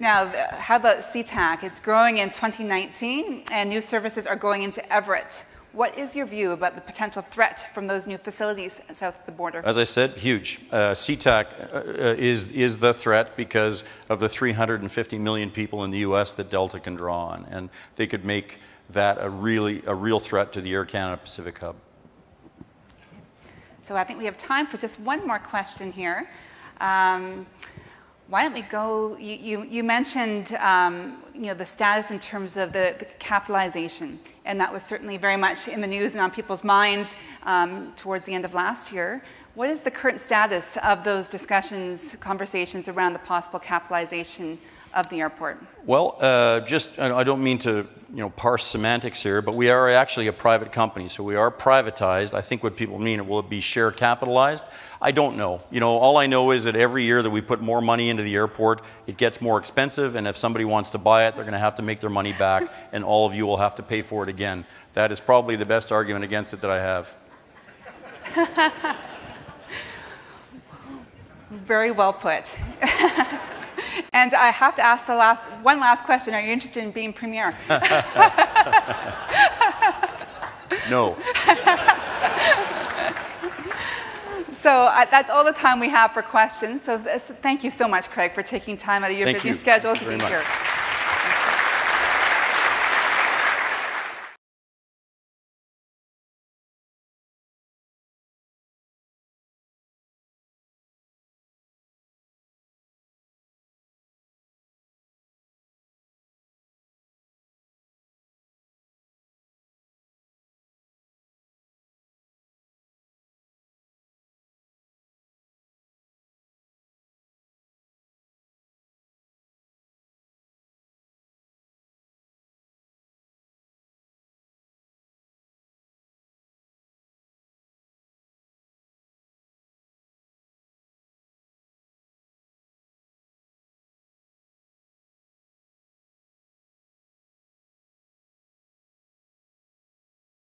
Now, how about SeaTac? It's growing in 2019, and new services are going into Everett. What is your view about the potential threat from those new facilities south of the border? As I said, huge. SeaTac is the threat because of the 350 million people in the U.S. that Delta can draw on, and they could make that a real threat to the Air Canada Pacific hub. So I think we have time for just one more question here. Why don't we go, you mentioned the status in terms of the capitalization, and that was certainly very much in the news and on people's minds towards the end of last year. What is the current status of those discussions, conversations around the possible capitalization of the airport? Well, I don't mean to parse semantics here, but we are actually a private company, so we are privatized. I think what people mean, will it be share capitalized? I don't know. All I know is that every year that we put more money into the airport, it gets more expensive, and if somebody wants to buy it, they're going to have to make their money back, and all of you will have to pay for it again. That is probably the best argument against it that I have. Very well put. And I have to ask one last question. Are you interested in being premier? No. So that's all the time we have for questions. So thank you so much, Craig, for taking time out of your busy schedule to be here.